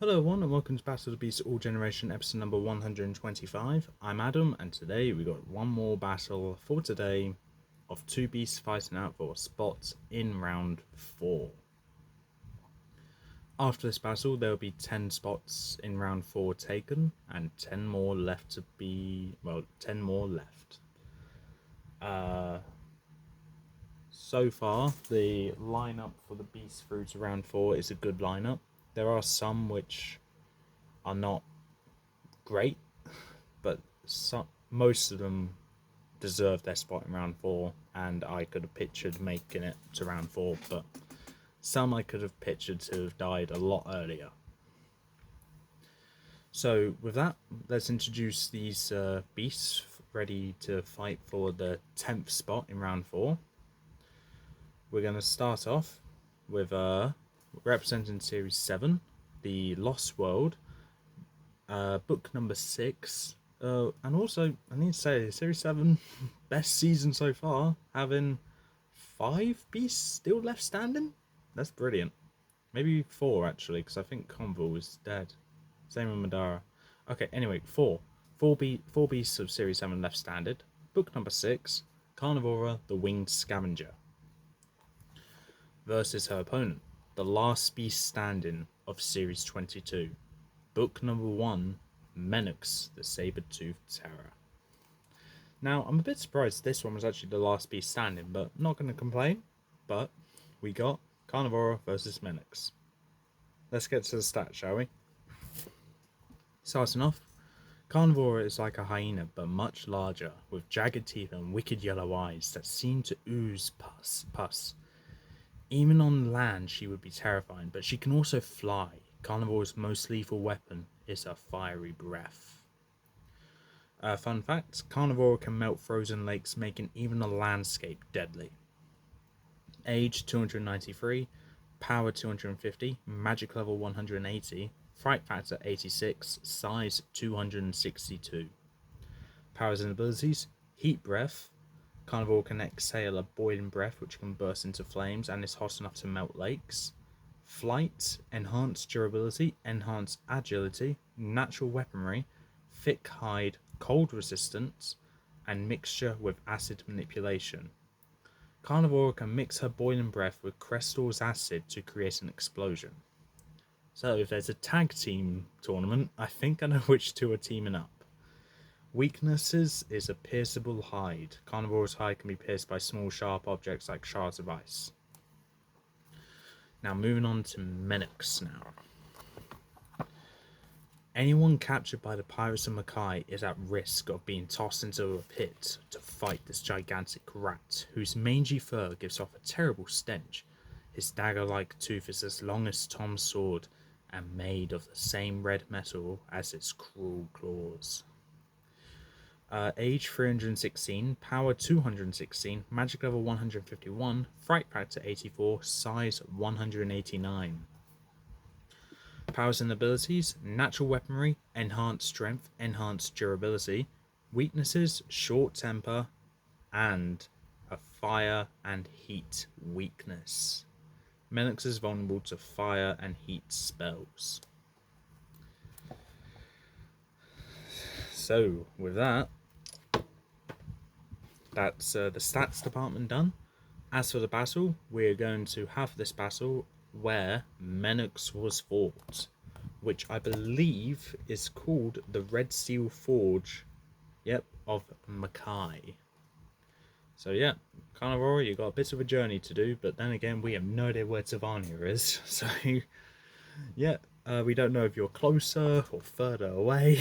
Hello everyone and welcome to Battle of the Beasts All Generation episode number 125. I'm Adam and today we got one more battle for today of two beasts fighting out for spots in round 4. After this battle there will be 10 spots in round 4 taken and 10 more left to be, 10 more left. So far the lineup for the beasts through to round 4 is a good lineup. There are some which are not great, but most of them deserve their spot in round 4, and I could have pictured making it to round 4, but some I could have pictured to have died a lot earlier. So with that, let's introduce these beasts ready to fight for the 10th spot in round 4. We're going to start off with representing Series 7, the Lost World, book number 6. And also, I need to say, Series 7, best season so far, having 5 beasts still left standing. That's brilliant. Maybe 4, actually, because I think Convul was dead. Same with Madara. Okay, anyway, 4. 4 beasts of Series 7 left standing. Book number 6, Carnivora, the Winged Scavenger, versus her opponent, the last beast standing of Series 22. Book number 1, Menox, the Saber-Toothed Terror. Now, I'm a bit surprised this one was actually the last beast standing, but not going to complain. But we got Carnivora versus Menox. Let's get to the stats, shall we? Starting off, Carnivora is like a hyena, but much larger, with jagged teeth and wicked yellow eyes that seem to ooze pus. Even on land, she would be terrifying, but she can also fly. Carnivora's most lethal weapon is her fiery breath. Fun fact, Carnivora can melt frozen lakes, making even a landscape deadly. Age 293, power 250, magic level 180, fright factor 86, size 262. Powers and abilities, heat breath. Carnivora can exhale a boiling breath which can burst into flames and is hot enough to melt lakes. Flight, enhanced durability, enhanced agility, natural weaponry, thick hide, cold resistance, and mixture with acid manipulation. Carnivora can mix her boiling breath with Crestor's acid to create an explosion. So if there's a tag team tournament, I think I know which two are teaming up. Weaknesses is a pierceable hide. Carnivora's hide can be pierced by small sharp objects like shards of ice. Now moving on to Menox now. Anyone captured by the pirates of Makai is at risk of being tossed into a pit to fight this gigantic rat, whose mangy fur gives off a terrible stench. His dagger-like tooth is as long as Tom's sword and made of the same red metal as its cruel claws. Age 316, power 216, magic level 151, fright factor 84, size 189. Powers and abilities, natural weaponry, enhanced strength, enhanced durability. Weaknesses, short temper, and a fire and heat weakness. Menox is vulnerable to fire and heat spells. So, with that, that's the stats department done. As for the battle, we're going to have this battle where Menox was fought, which I believe is called the Red Seal Forge, of Makai. So yeah, Carnivora, you got a bit of a journey to do, but then again, we have no idea where Tavania is, so yeah, we don't know if you're closer or further away.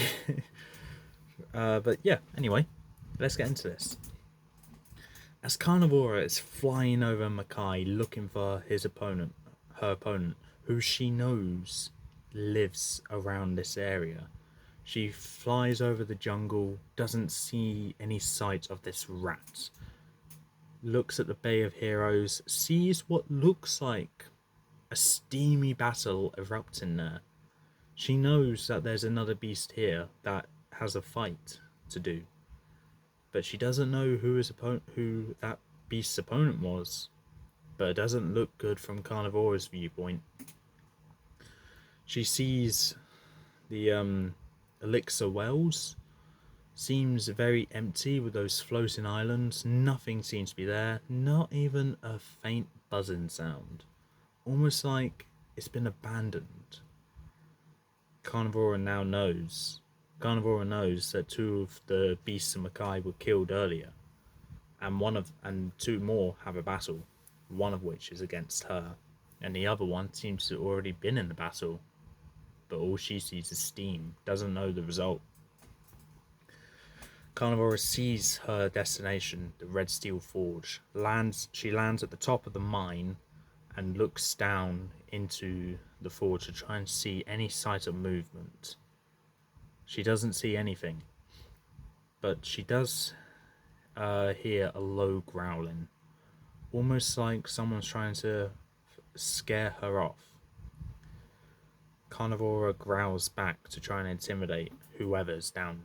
But yeah, anyway, let's get into this. As Carnivora is flying over Makai looking for her opponent, who she knows lives around this area, she flies over the jungle, doesn't see any sight of this rat, looks at the Bay of Heroes, sees what looks like a steamy battle erupting there. She knows that there's another beast here that has a fight to do, but she doesn't know who that beast's opponent was. But it doesn't look good from Carnivora's viewpoint. She sees the elixir wells. Seems very empty with those floating islands. Nothing seems to be there. Not even a faint buzzing sound. Almost like it's been abandoned. Carnivora now knows. Carnivora knows that two of the beasts and Mackay were killed earlier, and two more have a battle, one of which is against her, and the other one seems to have already been in the battle, but all she sees is steam, doesn't know the result. Carnivora sees her destination, the Red Steel Forge. She lands at the top of the mine and looks down into the forge to try and see any sight of movement. She doesn't see anything, but she does hear a low growling, almost like someone's trying to scare her off. Carnivora growls back to try and intimidate whoever's down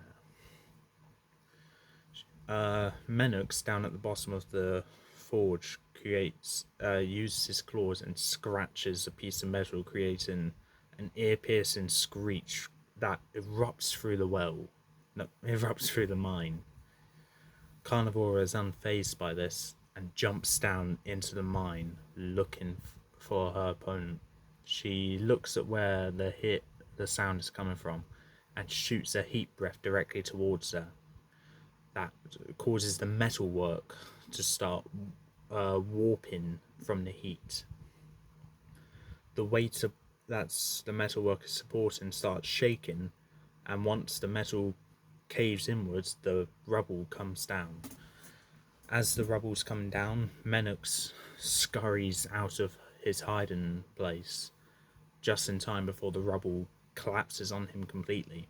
there. Menox, down at the bottom of the forge, uses his claws and scratches a piece of metal, creating an ear-piercing screech that erupts through the erupts through the mine. Carnivora is unfazed by this and jumps down into the mine, looking for her opponent. She looks at where the sound is coming from, and shoots a heat breath directly towards her. That causes the metalwork to start warping from the heat. The weight of that's the metalwork is supporting starts shaking, and once the metal caves inwards, the rubble comes down. As the rubble's coming down, Menox scurries out of his hiding place just in time before the rubble collapses on him completely.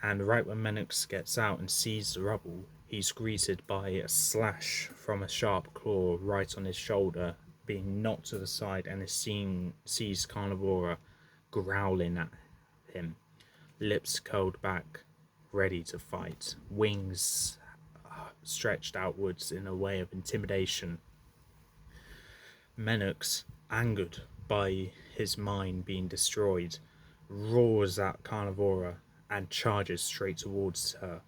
And right when Menox gets out and sees the rubble, he's greeted by a slash from a sharp claw right on his shoulder, being knocked to the side, and sees Carnivora growling at him, lips curled back, ready to fight, wings stretched outwards in a way of intimidation. Menox, angered by his mind being destroyed, roars at Carnivora and charges straight towards her.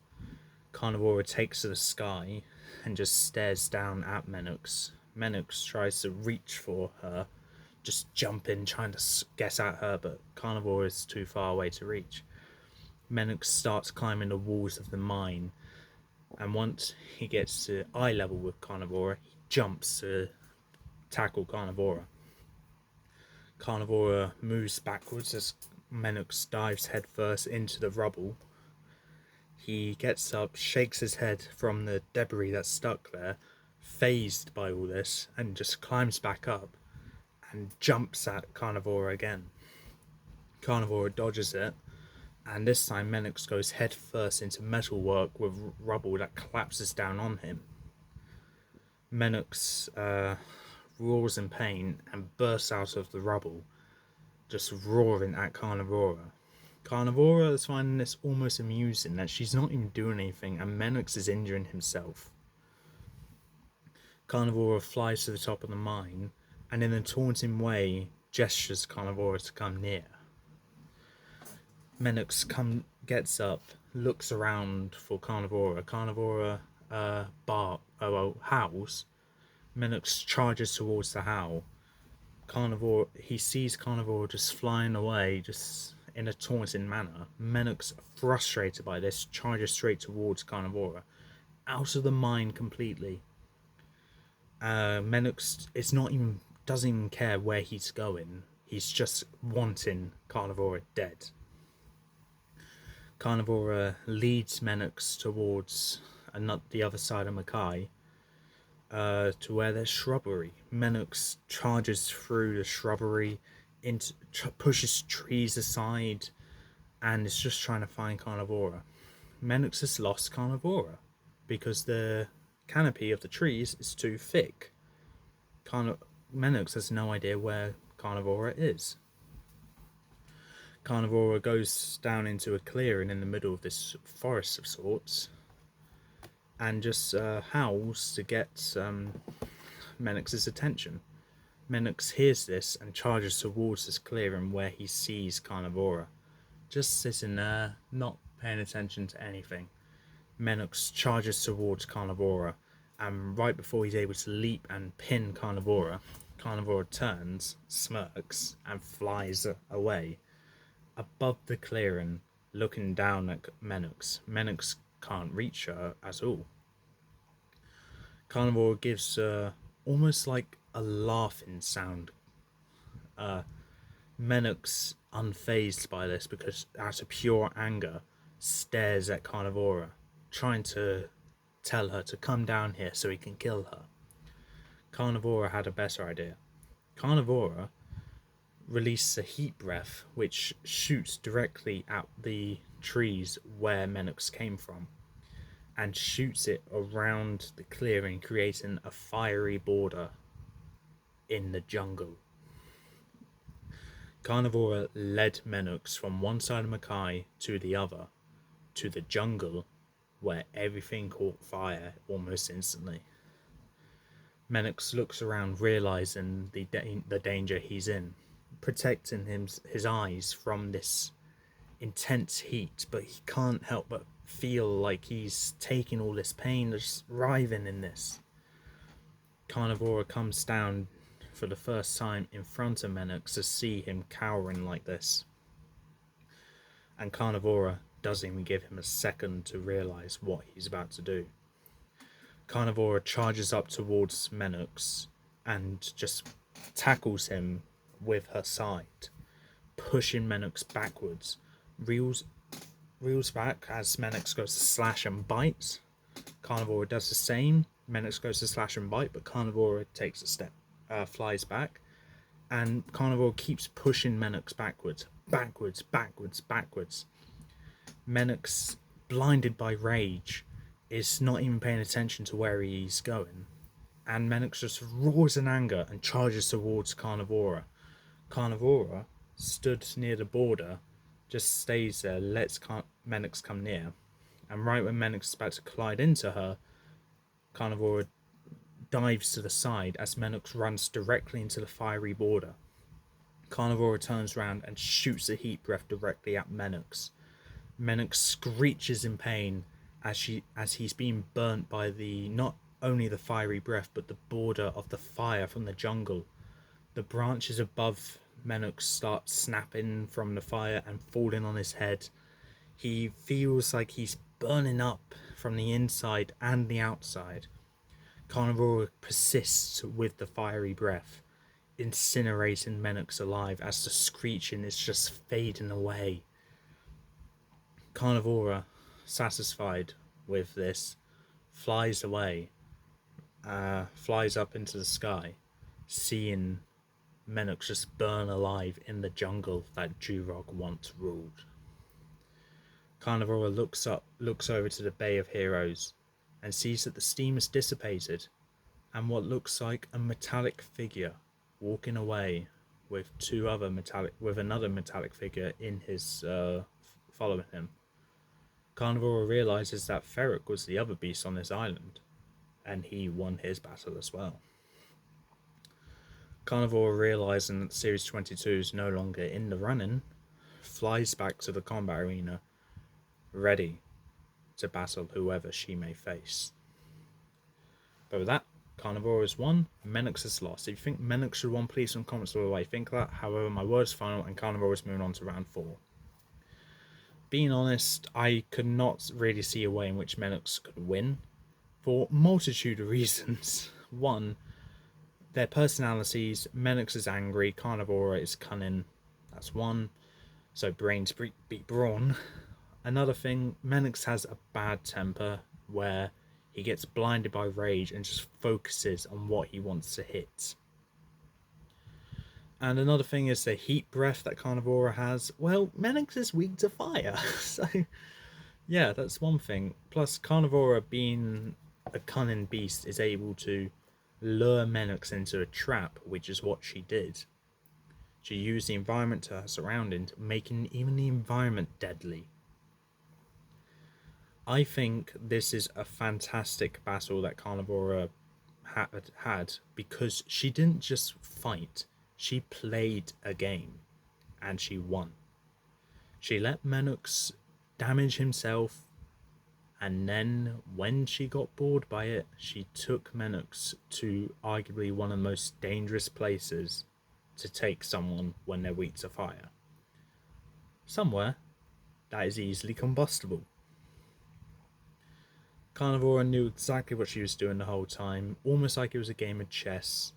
Carnivora takes to the sky and just stares down at Menox. Menox tries to reach for her, just jumping, trying to get at her, but Carnivora is too far away to reach. Menox starts climbing the walls of the mine, and once he gets to eye level with Carnivora, he jumps to tackle Carnivora. Carnivora moves backwards as Menox dives headfirst into the rubble. He gets up, shakes his head from the debris that's stuck there, phased by all this, and just climbs back up and jumps at Carnivora again. Carnivora dodges it, and this time Menox goes headfirst into metalwork with rubble that collapses down on him. Menox roars in pain and bursts out of the rubble, just roaring at Carnivora. Carnivora is finding this almost amusing that she's not even doing anything and Menox is injuring himself. Carnivora flies to the top of the mine and in a taunting way gestures Carnivora to come near. Menox gets up, looks around for Carnivora. Carnivora howls. Menox charges towards the howl. He sees Carnivora just flying away, just in a taunting manner. Menox, frustrated by this, charges straight towards Carnivora, out of the mine completely. Menox doesn't even care where he's going. He's just wanting Carnivora dead. Carnivora leads Menox towards the other side of Mackay, to where there's shrubbery. Menox charges through the shrubbery, pushes trees aside, and is just trying to find Carnivora. Menox has lost Carnivora because the canopy of the trees is too thick. Menox has no idea where Carnivora is. Carnivora goes down into a clearing in the middle of this forest of sorts and just howls to get Menox's attention. Menox hears this and charges towards this clearing where he sees Carnivora, just sitting there, not paying attention to anything. Menox charges towards Carnivora, and right before he's able to leap and pin Carnivora, Carnivora turns, smirks, and flies away. Above the clearing, looking down at Menox. Menox can't reach her at all. Carnivore gives almost like a laughing sound. Menox, unfazed by this because out of pure anger, stares at Carnivora, trying to tell her to come down here so he can kill her. Carnivora had a better idea. Carnivora released a heat breath which shoots directly at the trees where Menox came from and shoots it around the clearing, creating a fiery border in the jungle. Carnivora led Menox from one side of Mackay to the other, to the jungle, where everything caught fire almost instantly. Menox looks around, realizing the danger he's in, protecting his eyes from this intense heat, but he can't help but feel like he's taking all this pain, just writhing in this. Carnivora comes down for the first time in front of Menox to see him cowering like this. And Carnivora doesn't even give him a second to realize what he's about to do. Carnivora charges up towards Menox and just tackles him with her side, pushing Menox backwards. Reels back as Menox goes to slash and bite. Carnivora does the same. Menox goes to slash and bite, but Carnivora takes a step, flies back, and Carnivora keeps pushing Menox backwards. Menox, blinded by rage, is not even paying attention to where he's going, and Menox just roars in anger and charges towards Carnivora. Carnivora, stood near the border, just stays there, lets Menox come near, and right when Menox is about to collide into her, Carnivora dives to the side as Menox runs directly into the fiery border. Carnivora turns around and shoots a heat breath directly at Menox. Menox screeches in pain as he's being burnt by not only the fiery breath but the border of the fire from the jungle. The branches above Menox start snapping from the fire and falling on his head. He feels like he's burning up from the inside and the outside. Carnivora persists with the fiery breath, incinerating Menox alive as the screeching is just fading away. Carnivora, satisfied with this, flies away, flies up into the sky, seeing Menox just burn alive in the jungle that Durog once ruled. Carnivora looks over to the Bay of Heroes and sees that the steam has dissipated and what looks like a metallic figure walking away with another metallic figure in his following him. Carnivora realizes that Ferric was the other beast on this island, and he won his battle as well. Carnivora, realizing that Series 22 is no longer in the running, flies back to the combat arena, ready to battle whoever she may face. But with that, Carnivora has won, Menox has lost. If you think Menox should have won, please some comments below I think that. However, my word is final, and Carnivora is moving on to round 4. Being honest, I could not really see a way in which Menox could win, for a multitude of reasons. One, their personalities. Menox is angry, Carnivora is cunning. That's one. So brains beat brawn. Another thing, Menox has a bad temper where he gets blinded by rage and just focuses on what he wants to hit. And another thing is the heat breath that Carnivora has. Well, Menox is weak to fire. So, yeah, that's one thing. Plus, Carnivora, being a cunning beast, is able to lure Menox into a trap, which is what she did. She used the environment to her surroundings, making even the environment deadly. I think this is a fantastic battle that Carnivora had because she didn't just fight, she played a game and she won. She let Menox damage himself, and then when she got bored by it, she took Menox to arguably one of the most dangerous places to take someone when they're weak to fire. Somewhere that is easily combustible. Carnivora knew exactly what she was doing the whole time, almost like it was a game of chess,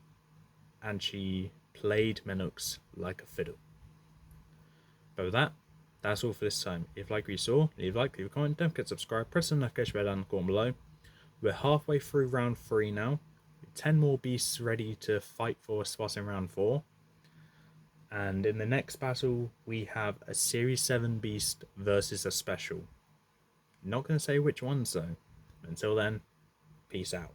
and she played Menox like a fiddle. But with that, that's all for this time. If you like what you saw, leave a like, leave a comment, don't forget to subscribe, press the notification bell down in the corner below. We're halfway through round 3 now. 10 more beasts ready to fight for a spot in round 4. And in the next battle, we have a Series 7 beast versus a special. Not going to say which ones though. Until then, peace out.